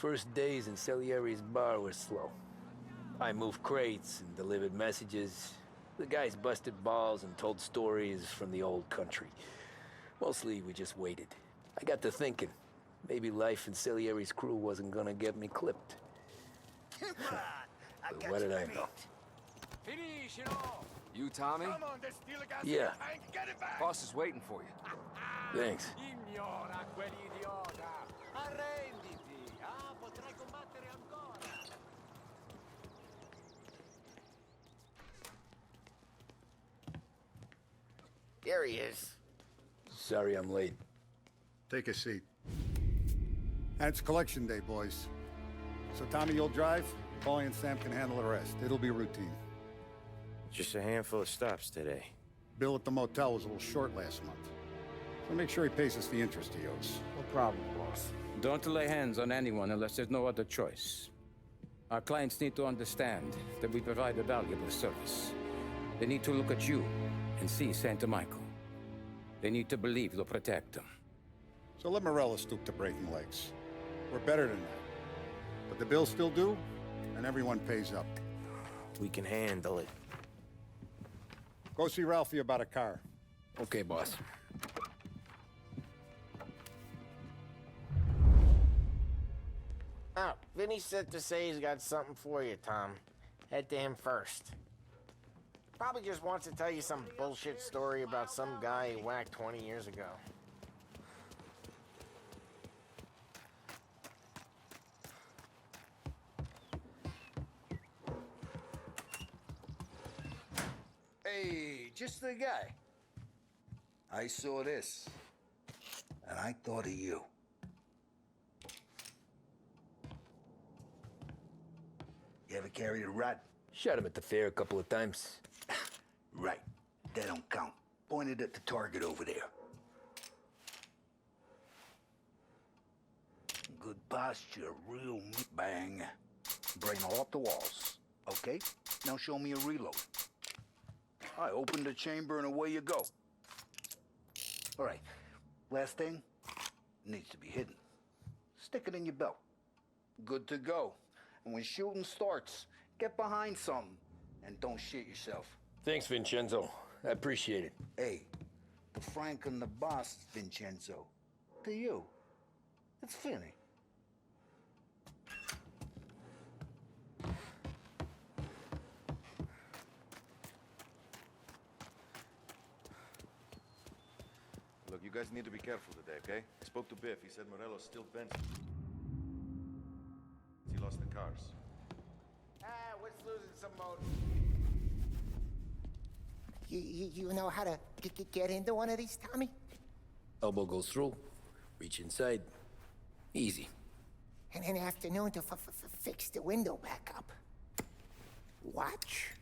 first days in Salieri's bar were slow. I moved crates and delivered messages. The guys busted balls and told stories from the old country. Mostly, we just waited. I got to thinking, maybe life in Salieri's crew wasn't gonna get me clipped. But what did I know? You, Tommy? Yeah. Boss is waiting for you. Thanks. There he is. Sorry I'm late. Take a seat. And it's collection day, boys. So Tommy, you'll drive. Paulie and Sam can handle the rest. It'll be routine. Just a handful of stops today. Bill at the motel was a little short last month. So make sure he pays us the interest he owes. No problem, boss. Don't lay hands on anyone unless there's no other choice. Our clients need to understand that we provide a valuable service. They need to look at you and see Santa Michael. They need to believe you'll protect them. So let Morella stoop to breaking legs. We're better than that. But the bills still due, and everyone pays up. We can handle it. Go see Ralphie about a car. Okay, boss. Oh, Vinny said to say he's got something for you, Tom. Head to him first. Probably just wants to tell you some bullshit story about some guy he whacked 20 years ago. Hey, just the guy. I saw this, and I thought of you. You ever carried a rat? Shot him at the fair a couple of times. Right. That don't count. Pointed at the target over there. Good posture, real bang. Brain off the walls. Okay? Now show me a reload. I open the chamber and away you go. All right. Last thing needs to be hidden. Stick it in your belt. Good to go. And when shooting starts, get behind something and don't shit yourself. Thanks, Vincenzo. I appreciate it. Hey, the Frank and the boss, Vincenzo. To you, it's Finny. Look, you guys need to be careful today, okay? I spoke to Biff. He said Morello's still bent. He lost the cars. What's losing some motor? You know how to get into one of these, Tommy? Elbow goes through, reach inside. Easy. And in the afternoon to fix the window back up. Watch.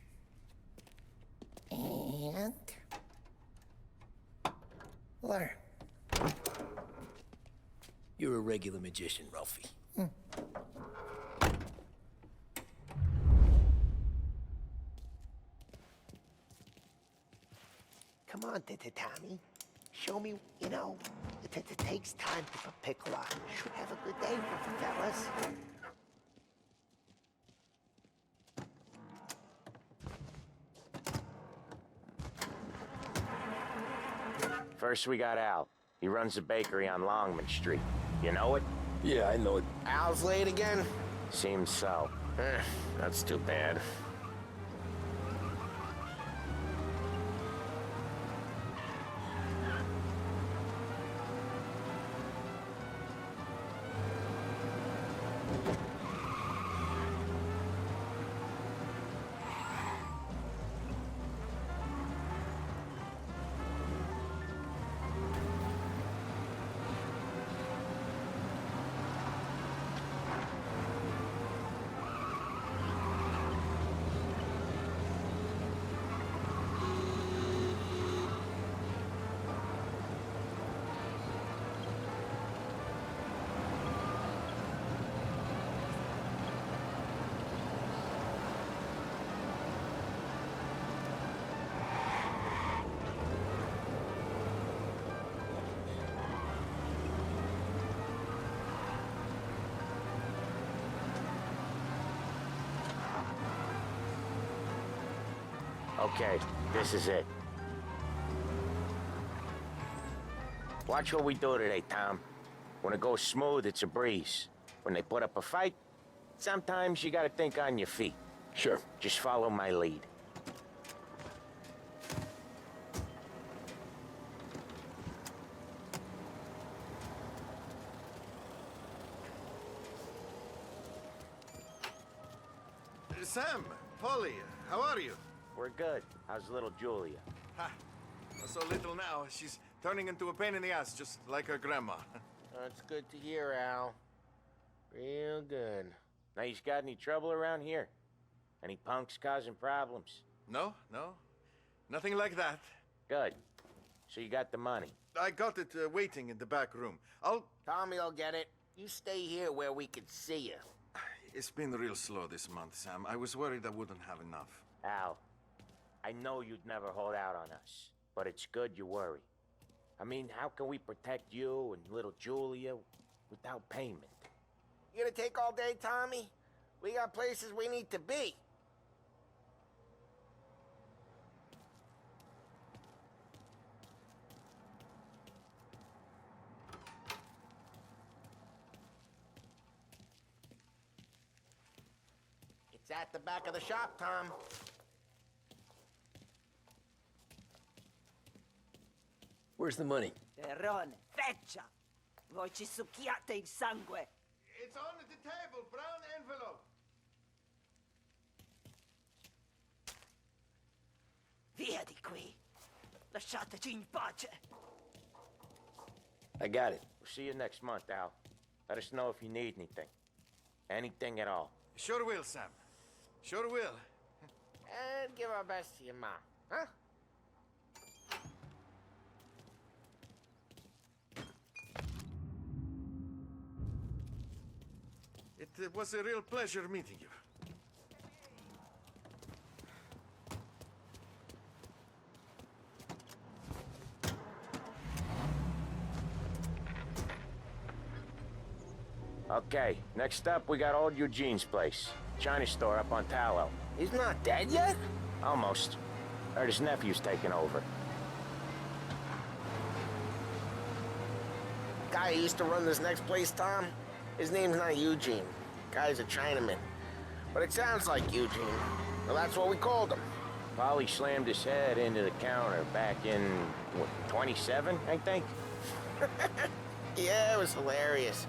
And... learn. You're a regular magician, Ralphie. Come on, Tommy. Show me, you know, it takes time to pick lock. Should have a good day, fellas. First we got Al. He runs a bakery on Longman Street. You know it? Yeah, I know it. Al's late again? Seems so. That's too bad. Okay, this is it. Watch what we do today, Tom. When it goes smooth, it's a breeze. When they put up a fight, sometimes you gotta think on your feet. Sure. Just follow my lead. Sam, Polly, how are you? We're good. How's little Julia? Ha! So little now, she's turning into a pain in the ass, just like her grandma. That's good to hear, Al. Real good. Now, you got any trouble around here? Any punks causing problems? No, nothing like that. Good. So you got the money? I got it waiting in the back room. Tommy'll get it. You stay here where we can see you. It's been real slow this month, Sam. I was worried I wouldn't have enough. Al, I know you'd never hold out on us, but it's good you worry. I mean, how can we protect you and little Julia without payment? You gonna take all day, Tommy? We got places we need to be. It's at the back of the shop, Tom. Where's the money? Terrone, feccia! Voi ci succhiate il sangue! It's on the table, brown envelope. Via di qui! Lasciateci in pace! I got it. We'll see you next month, Al. Let us know if you need anything. Anything at all. Sure will, Sam. Sure will. And give our best to your mom, huh? It was a real pleasure meeting you. Okay, next up, we got old Eugene's place. China store up on Tallow. He's not dead yet? Almost. Heard his nephew's taking over. Guy who used to run this next place, Tom? His name's not Eugene. Guy's a Chinaman. But it sounds like Eugene. Well, that's what we called him. Polly slammed his head into the counter back in, what, 27, I think? Yeah, it was hilarious.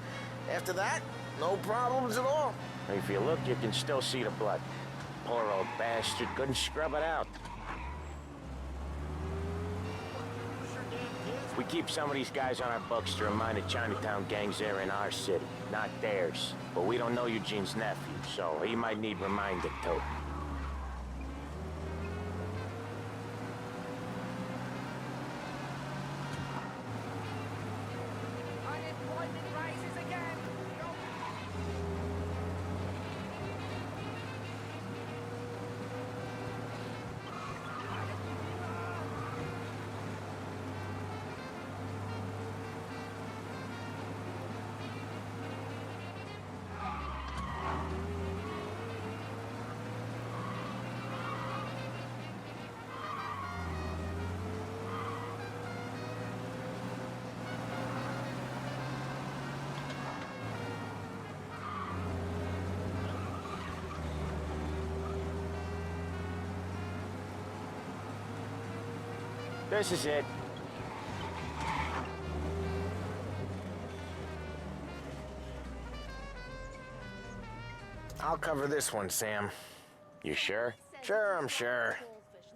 After that, no problems at all. If you look, you can still see the blood. Poor old bastard couldn't scrub it out. We keep some of these guys on our books to remind the Chinatown gangs they're in our city, not theirs. But we don't know Eugene's nephew, so he might need reminded too. Unemployment rises again! This is it. I'll cover this one, Sam. You sure? Sure, I'm sure.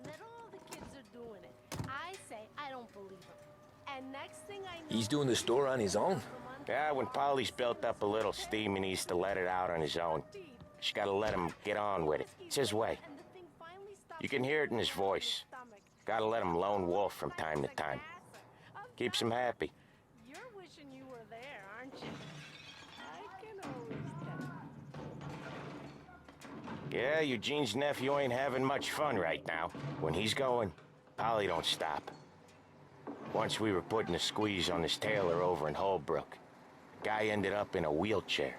That all the kids are doing it. I say I don't believe him. And next thing I know, He's doing the store on his own? Yeah, when Polly's built up a little steam, he needs to let it out on his own. Just gotta let him get on with it. It's his way. You can hear it in his voice. Gotta let him lone wolf from time to time. Keeps him happy. You're wishing you were there, aren't you? I can always tell. Yeah, Eugene's nephew ain't having much fun right now. When he's going, Polly don't stop. Once we were putting a squeeze on this tailor over in Holbrook. Guy ended up in a wheelchair.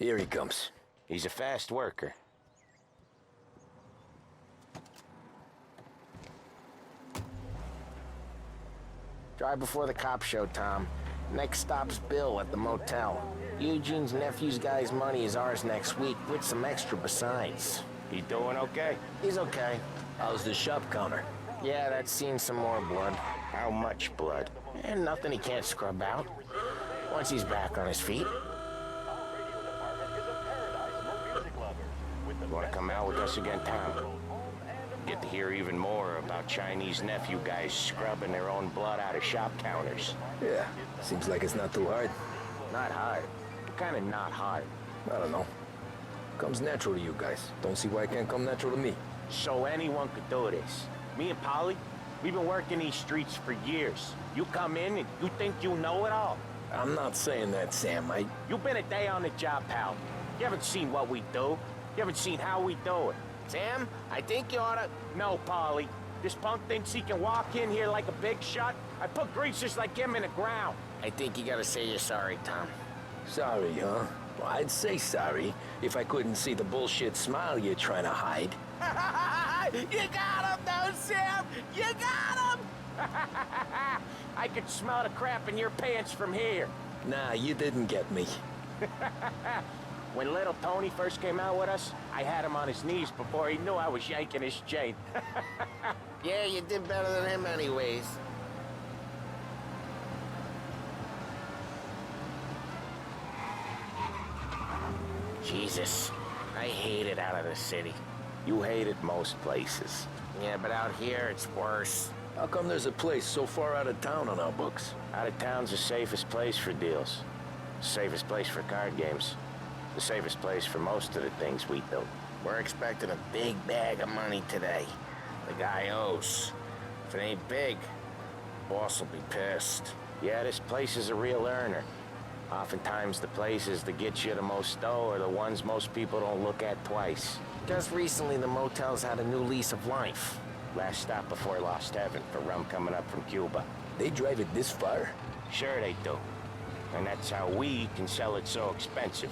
Here he comes. He's a fast worker. Drive before the cops show, Tom. Next stop's Bill at the motel. Eugene's nephew's guy's money is ours next week, with some extra besides. He doing okay? He's okay. How's the shop counter? Yeah, that's seen some more blood. How much blood? And nothing he can't scrub out. Once he's back on his feet. You wanna come out with us again, Tom? Get to hear even more about Chinese nephew guys scrubbing their own blood out of shop counters. Yeah, seems like it's not too hard. Not hard. Kinda not hard. I don't know. Comes natural to you guys. Don't see why it can't come natural to me. So anyone could do this. Me and Polly, we've been working these streets for years. You come in and you think you know it all. I'm not saying that, Sam. You've been a day on the job, pal. You haven't seen what we do. You haven't seen how we do it. Sam, I think you oughta... No, Polly. This punk thinks he can walk in here like a big shot. I put greasers like him in the ground. I think you gotta say you're sorry, Tom. Sorry, huh? Well, I'd say sorry if I couldn't see the bullshit smile you're trying to hide. You got him, though, Sam! You got him! I could smell the crap in your pants from here. Nah, you didn't get me. When little Tony first came out with us, I had him on his knees before he knew I was yanking his chain. Yeah, you did better than him anyways. Jesus, I hate it out of the city. You hate it most places. Yeah, but out here, it's worse. How come there's a place so far out of town on our books? Out of town's the safest place for deals. Safest place for card games. The safest place for most of the things we do. We're expecting a big bag of money today. The guy owes. If it ain't big, boss will be pissed. Yeah, this place is a real earner. Oftentimes the places that get you the most dough are the ones most people don't look at twice. Just recently, the motel's had a new lease of life. Last stop before Lost Heaven for rum coming up from Cuba. They drive it this far? Sure they do. And that's how we can sell it so expensive.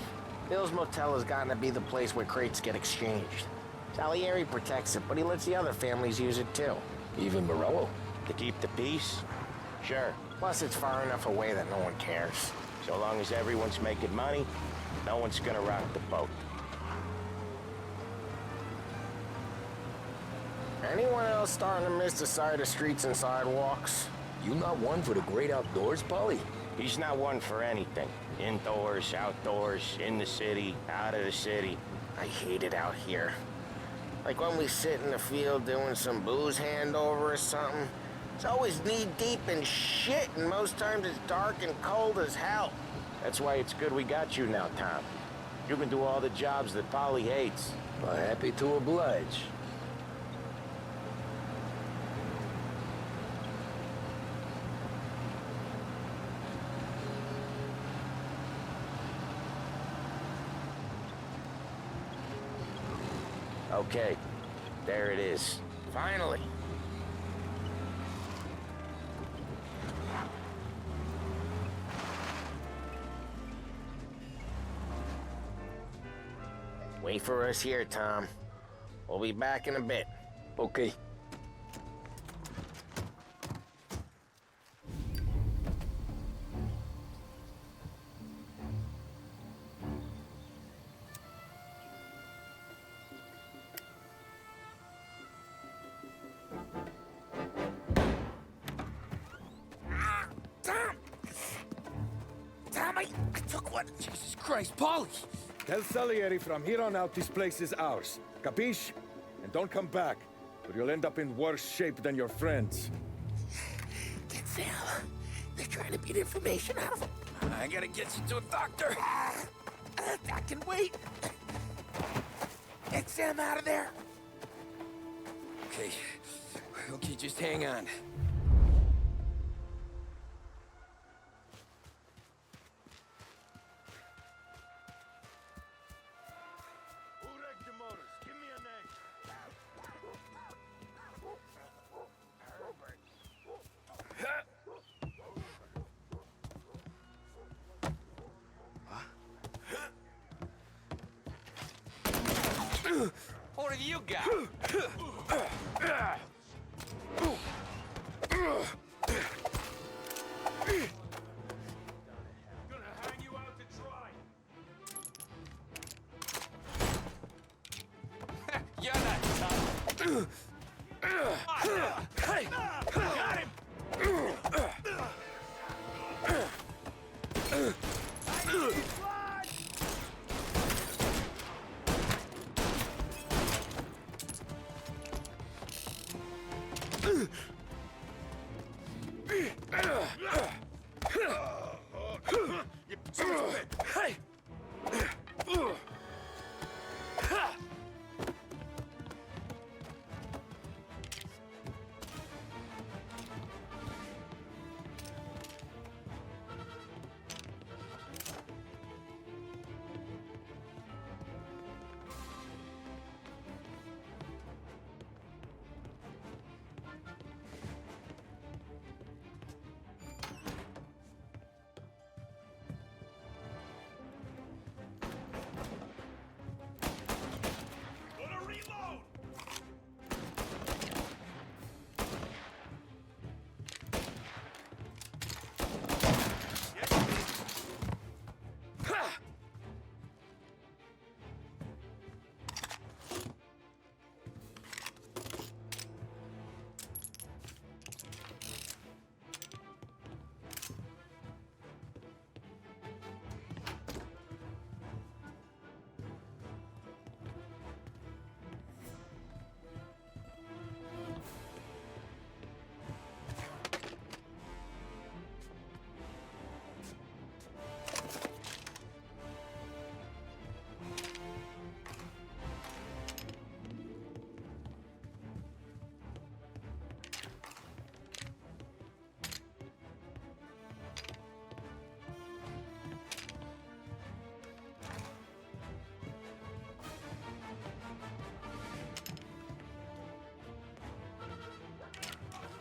Bill's Motel has gotten to be the place where crates get exchanged. Salieri protects it, but he lets the other families use it too. Even Morello? To keep the peace? Sure. Plus, it's far enough away that no one cares. So long as everyone's making money, no one's gonna rock the boat. Anyone else starting to miss the side of streets and sidewalks? You not one for the great outdoors, Polly? He's not one for anything. Indoors, outdoors, in the city, out of the city. I hate it out here. Like when we sit in the field doing some booze handover or something. It's always knee-deep in shit, and most times it's dark and cold as hell. That's why it's good we got you now, Tom. You can do all the jobs that Polly hates. Well, happy to oblige. Okay, there it is. Finally. Wait for us here, Tom. We'll be back in a bit. Okay. Tom, I took one. Jesus Christ, Polly! Tell Salieri from here on out this place is ours. Capiche? And don't come back, or you'll end up in worse shape than your friends. Get Sam. They're trying to beat information out of him. I gotta get you to a doctor. I can wait. Get Sam out of there. Okay. Okay, just hang on. What have you got? Gonna hang you out to dry. You're not tough. Hey! Got him!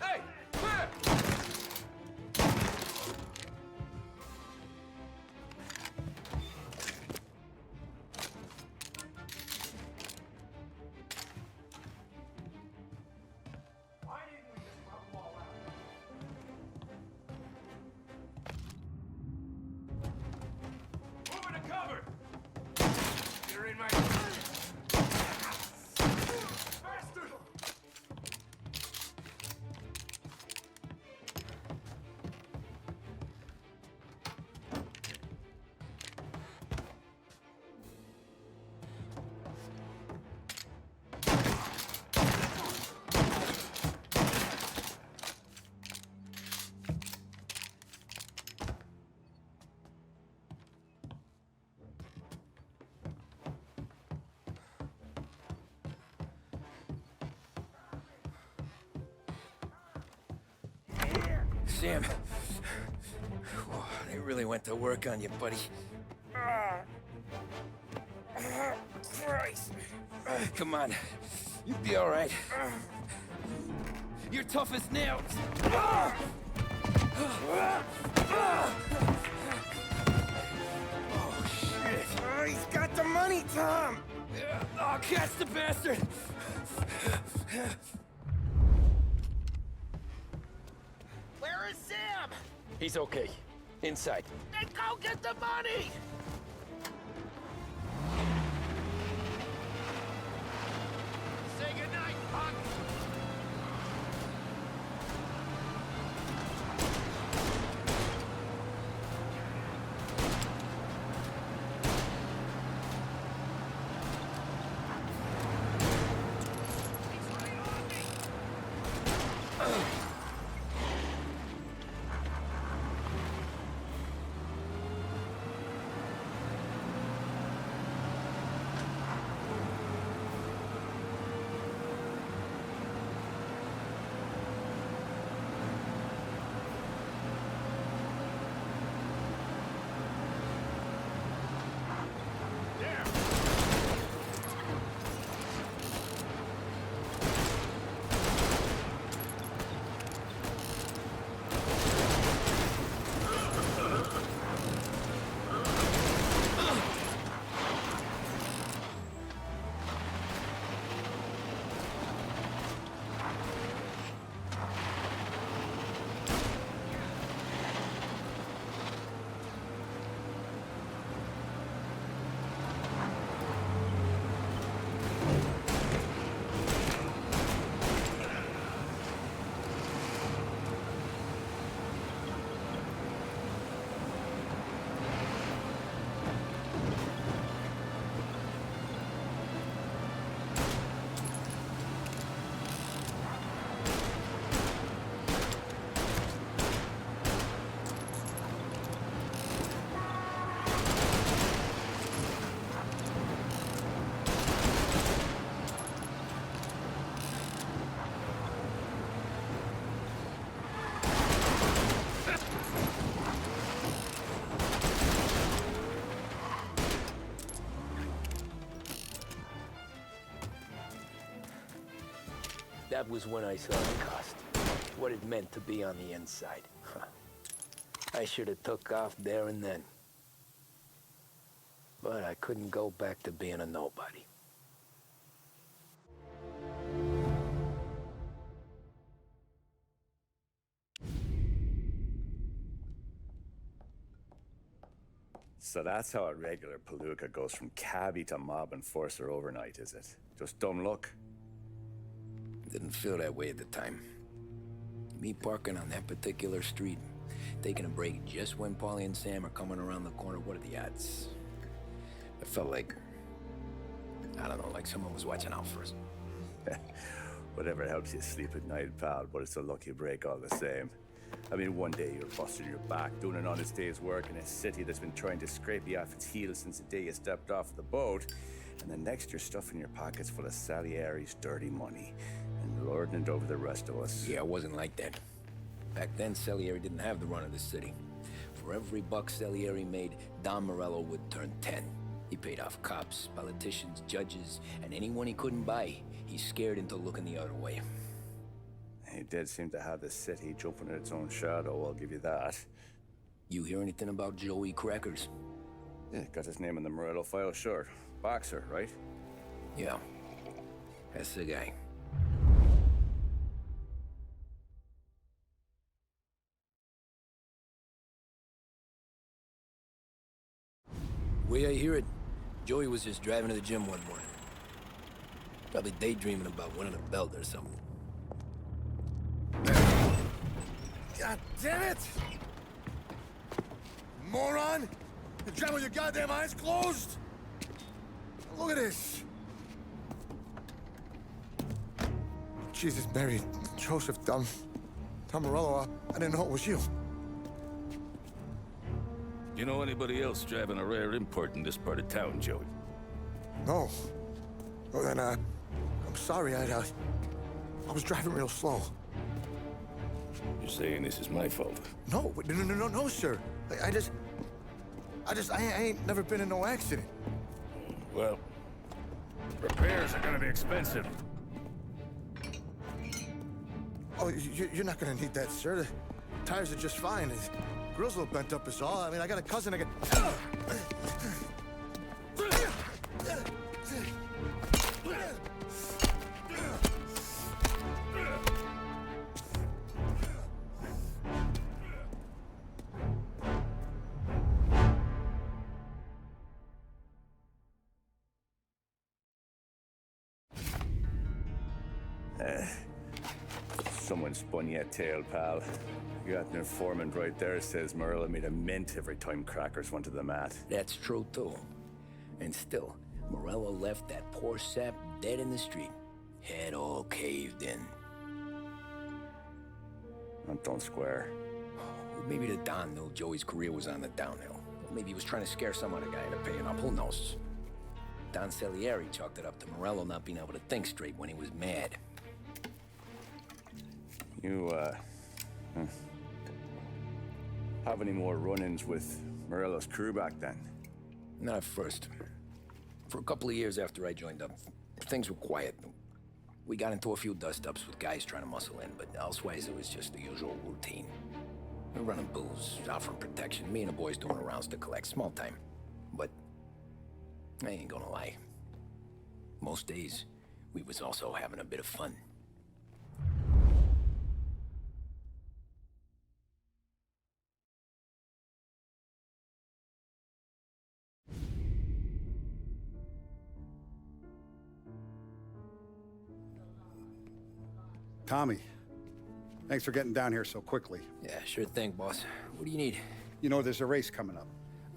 Hey! Sam, they really went to work on you, buddy. Christ. Come on, you'll be all right. You're tough as nails. Oh, shit. Oh, he's got the money, Tom! Oh, catch the bastard! Where is Sam? He's okay. Inside. Then go get the money! Say goodnight, punk! That was when I saw the cost. What it meant to be on the inside. I should have took off there and then. But I couldn't go back to being a nobody. So that's how a regular palooka goes from cabbie to mob enforcer overnight, is it? Just dumb luck? Didn't feel that way at the time. Me parking on that particular street, taking a break just when Paulie and Sam are coming around the corner, what are the odds? I felt like, I don't know, like someone was watching out for us. Whatever helps you sleep at night, pal, but it's a lucky break all the same. I mean, one day you're busting your back, doing an honest day's work in a city that's been trying to scrape you off its heels since the day you stepped off the boat, and the next you're stuffing your pockets full of Salieri's dirty money and lording it over the rest of us. Yeah, it wasn't like that. Back then, Salieri didn't have the run of the city. For every buck Salieri made, Don Morello would turn 10. He paid off cops, politicians, judges, and anyone he couldn't buy, he scared into looking the other way. He did seem to have the city jumping at its own shadow, I'll give you that. You hear anything about Joey Crackers? Yeah, got his name in the Morello file, sure. Boxer, right? Yeah, that's the guy. Way I hear it, Joey was just driving to the gym one morning. Probably daydreaming about winning a belt or something. God damn it! Moron! You're driving with your goddamn eyes closed! Look at this! Jesus, Mary, Joseph, Tom Morello, I didn't know it was you. You know anybody else driving a rare import in this part of town, Joey? No. Well, then, I'm sorry, I was driving real slow. You're saying this is my fault? No, no, sir. I ain't never been in no accident. Well, repairs are gonna be expensive. Oh, you're not gonna need that, sir. The tires are just fine. The grill's a little bent up is all. I mean, I got a cousin I can... Someone spun you a tale, pal. You got an informant right there says Morello made a mint every time Crackers went to the mat. That's true, too. And still, Morello left that poor sap dead in the street. Head all caved in. That don't square. Maybe the Don knew Joey's career was on the downhill. Maybe he was trying to scare some other guy into paying up. Who knows? Don Salieri chalked it up to Morello not being able to think straight when he was mad. You, have any more run-ins with Morello's crew back then? Not at first. For a couple of years after I joined up, things were quiet. We got into a few dust-ups with guys trying to muscle in, but elsewise it was just the usual routine. We were running booze, offering protection, me and the boys doing rounds to collect, small time. But I ain't gonna lie. Most days, we was also having a bit of fun. Tommy, thanks for getting down here so quickly. Yeah, sure thing, boss. What do you need? You know, there's a race coming up.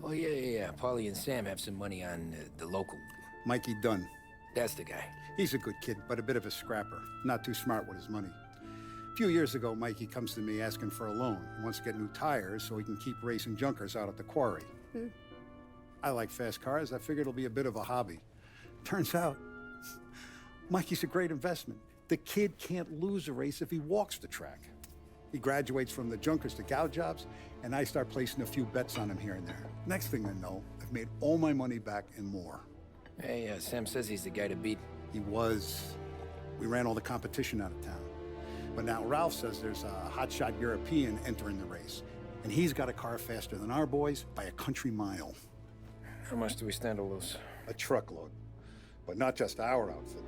Oh, yeah. Paulie and Sam have some money on the local. Mikey Dunn. That's the guy. He's a good kid, but a bit of a scrapper. Not too smart with his money. A few years ago, Mikey comes to me asking for a loan. He wants to get new tires so he can keep racing junkers out at the quarry. I like fast cars. I figured it'll be a bit of a hobby. Turns out, Mikey's a great investment. The kid can't lose a race if he walks the track. He graduates from the junkers to gal jobs, and I start placing a few bets on him here and there. Next thing I know, I've made all my money back and more. Hey, Sam says he's the guy to beat. He was. We ran all the competition out of town. But now Ralph says there's a hotshot European entering the race, and he's got a car faster than our boys by a country mile. How much do we stand to lose? A truckload. But not just our outfit.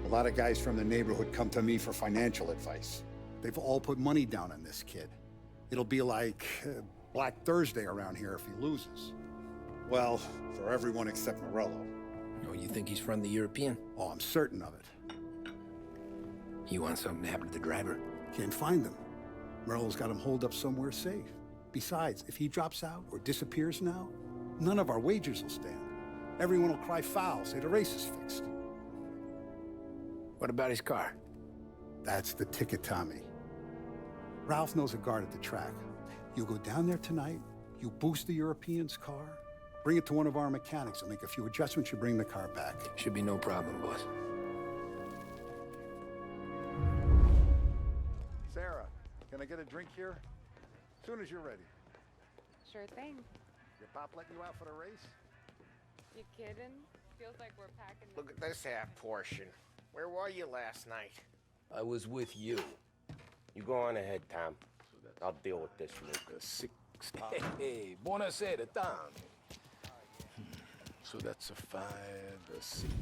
A lot of guys from the neighborhood come to me for financial advice. They've all put money down on this kid. It'll be like Black Thursday around here if he loses. Well, for everyone except Morello. Oh, you think he's from the European? Oh, I'm certain of it. You want something to happen to the driver? Can't find him. Morello's got him holed up somewhere safe. Besides, if he drops out or disappears now, none of our wagers will stand. Everyone will cry foul, say the race is fixed. What about his car? That's the ticket, Tommy. Ralph knows a guard at the track. You go down there tonight, you boost the European's car, bring it to one of our mechanics, and make a few adjustments, you bring the car back. Should be no problem, boss. Sarah, can I get a drink here? As soon as you're ready. Sure thing. Your pop letting you out for the race? You kidding? Feels like we're packing. Look at this half portion. Where were you last night? I was with you. You go on ahead, Tom. I'll deal with this Luke. Hey, buonasera, Tom. So that's a 5, a 6.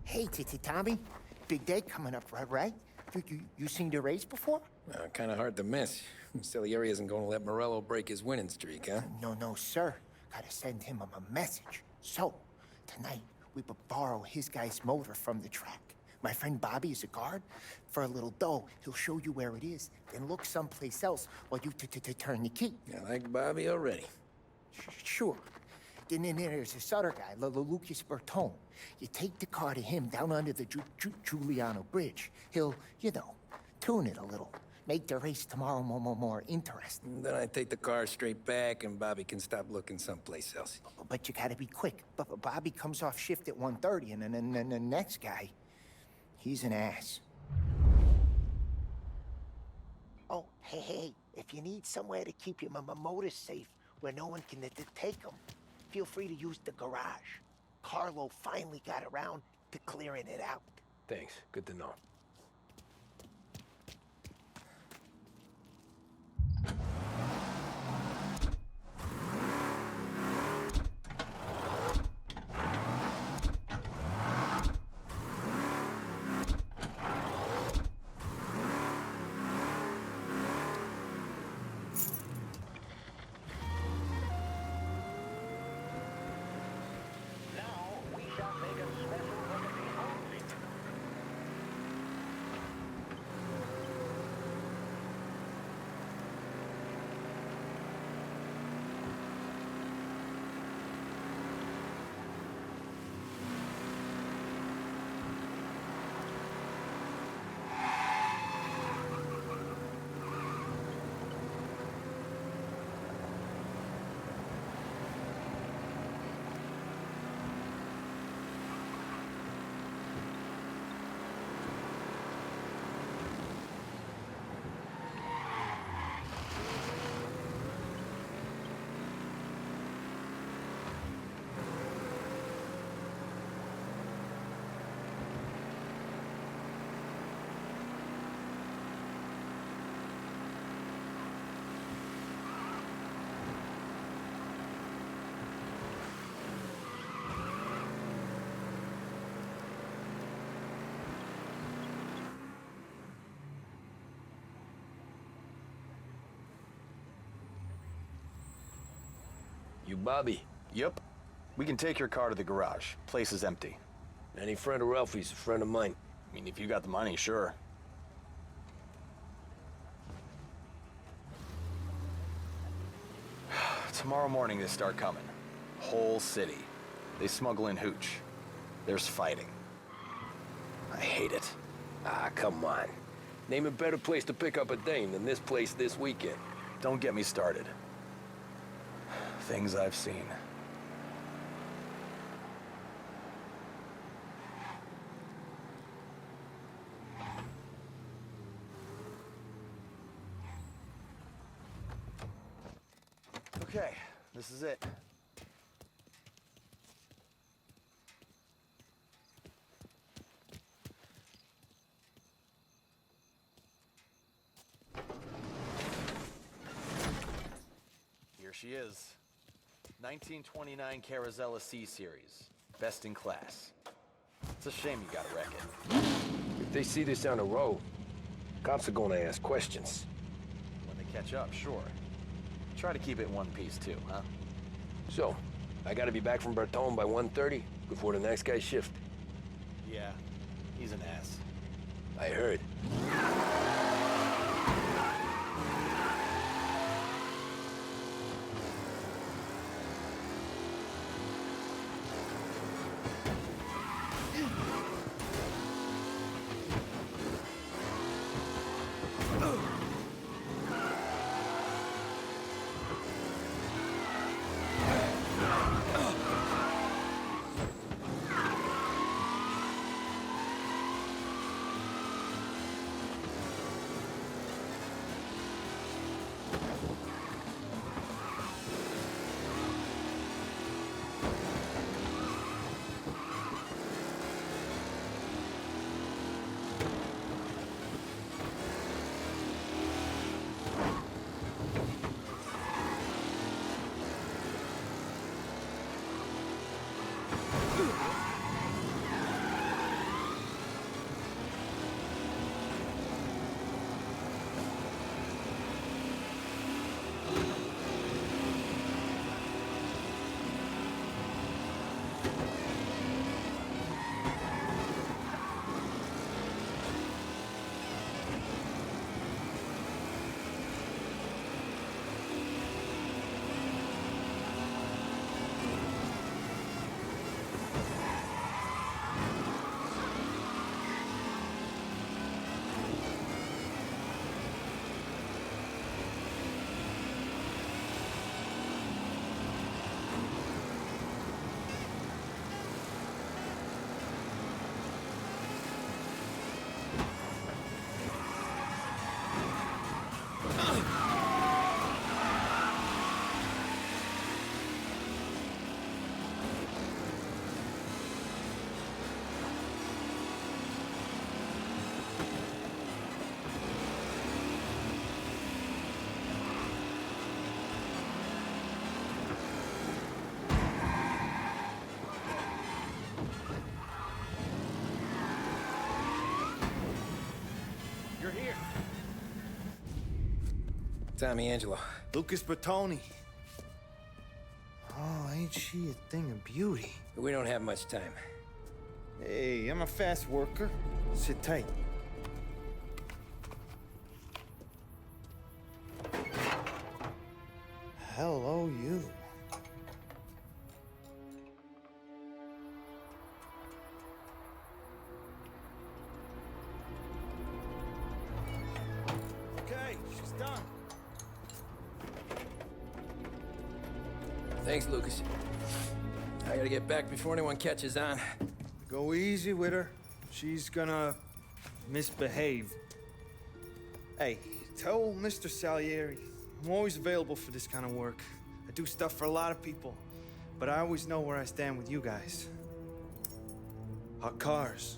Hey, Tommy. Big day coming up, right? You seen the race before? Kind of hard to miss. Salieri isn't going to let Morello break his winning streak, huh? No, sir. Gotta send him a message. So, tonight, we borrow his guy's motor from the track. My friend Bobby is a guard. For a little dough, he'll show you where it is, then look someplace else while you turn the key. I like Bobby already. Sure. Then there's this other guy, Lucas Bertone. You take the car to him down under the Giuliano Bridge. He'll, tune it a little. Make the race tomorrow more interesting. Then I take the car straight back, and Bobby can stop looking someplace else. But you gotta be quick. But Bobby comes off shift at 1:30, and then the next guy, he's an ass. Oh, hey, if you need somewhere to keep your motor safe, where no one can take them, feel free to use the garage. Carlo finally got around to clearing it out. Thanks. Good to know. You Bobby? Yep. We can take your car to the garage. Place is empty. Any friend of Ralphie's a friend of mine. I mean, if you got the money, sure. Tomorrow morning they start coming. Whole city. They smuggle in hooch. There's fighting. I hate it. Ah, come on. Name a better place to pick up a dame than this place this weekend. Don't get me started. Things I've seen. Okay, this is it. she is. 1929 Carazella C Series. Best in class. It's a shame you gotta wreck it. If they see this on the road, cops are gonna ask questions. When they catch up, sure. Try to keep it in one piece too, huh? So, I gotta be back from Bertone by 1:30 before the next guy's shift. Yeah, he's an ass. I heard. You're here. Tommy Angelo. Lucas Bertoni. Oh, ain't she a thing of beauty? We don't have much time. Hey, I'm a fast worker. Sit tight. Hello, you. Okay, she's done. Thanks, Lucas. I gotta get back before anyone catches on. Go easy with her. She's gonna misbehave. Hey, tell Mr. Salieri I'm always available for this kind of work. I do stuff for a lot of people, but I always know where I stand with you guys. Hot cars,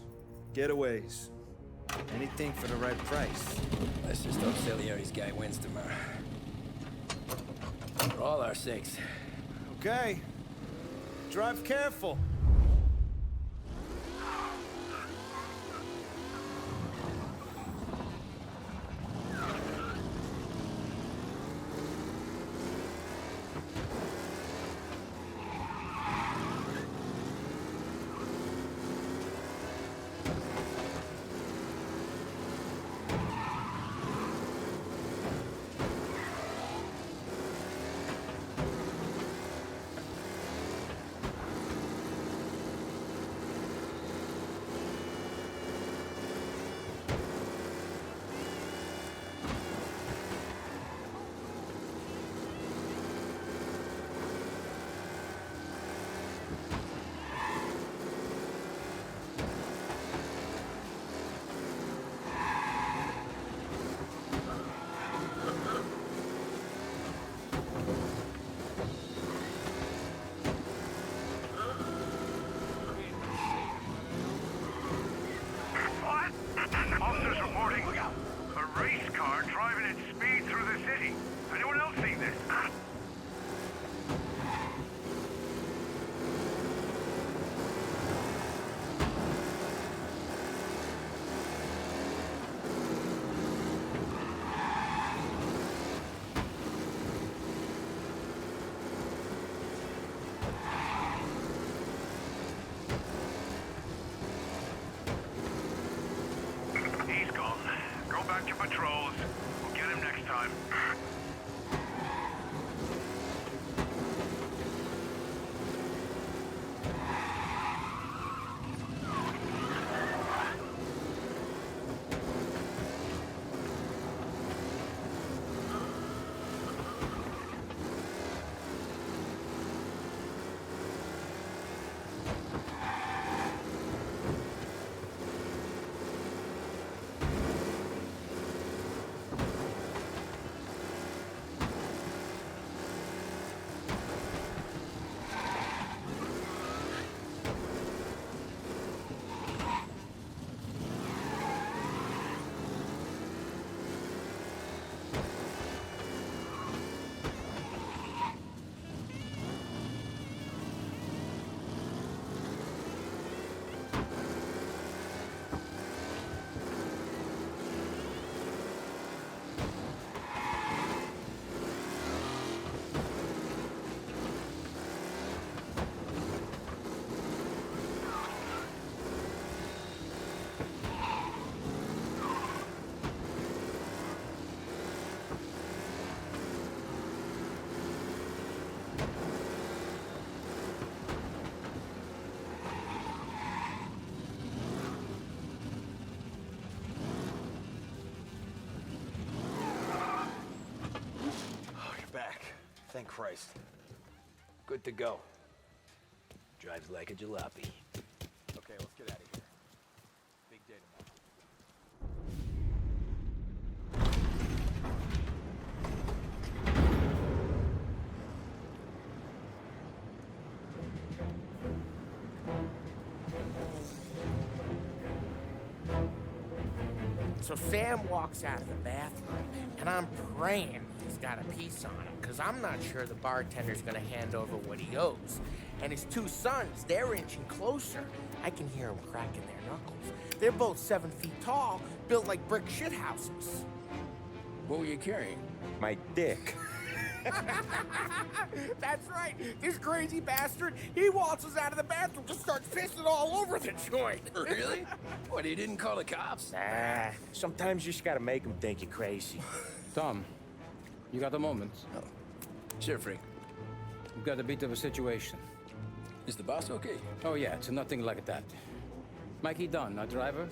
getaways, anything for the right price. Let's just hope Salieri's guy wins tomorrow. For all our sakes. Okay. Drive careful. patrols. We'll get him next time. Thank Christ. Good to go. Drives like a jalopy. Okay, let's get out of here. Big day tomorrow. So Sam walks out of the bathroom, and I'm praying he's got a piece on him, because I'm not sure the bartender's gonna hand over what he owes. And his two sons, they're inching closer. I can hear them cracking their knuckles. They're both 7 feet tall, built like brick shithouses. What were you carrying? My dick. That's right. This crazy bastard, he waltzes out of the bathroom, just starts pissing all over the joint. Really? What, he didn't call the cops? Nah, sometimes you just gotta make them think you're crazy. Tom, you got a moment? Oh. Sure, Frank. We've got a bit of a situation. Is the boss okay? Oh yeah, it's nothing like that. Mikey Dunn, our driver.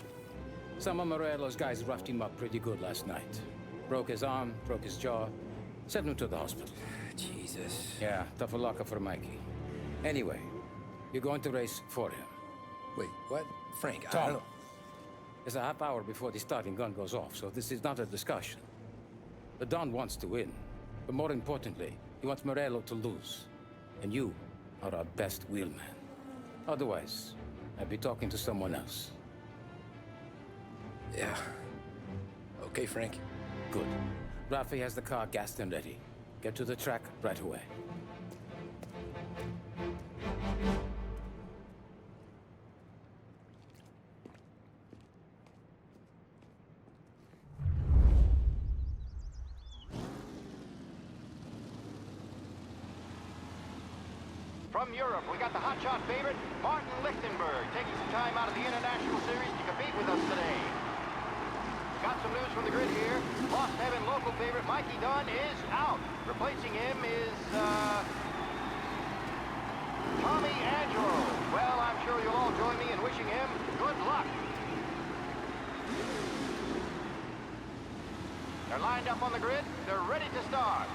Some of Morello's guys roughed him up pretty good last night. Broke his arm, broke his jaw. Sent him to the hospital. Jesus. Yeah, tough luck for Mikey. Anyway, you're going to race for him. Wait, what? Frank, I Tom, don't... it's a half hour before the starting gun goes off, so this is not a discussion. The Don wants to win, but more importantly, he wants Morello to lose. And you are our best wheelman. Otherwise, I'd be talking to someone else. Yeah. Okay, Frank. Good. Rafi has the car gassed and ready. Get to the track right away. From Europe, we got the hotshot favorite, Martin Lichtenberg, taking some time out of the International Series to compete with us today. Got some news from the grid here. Lost Heaven local favorite Mikey Dunn is out. Replacing him is, Tommy Angelo. Well, I'm sure you'll all join me in wishing him good luck. They're lined up on the grid. They're ready to start.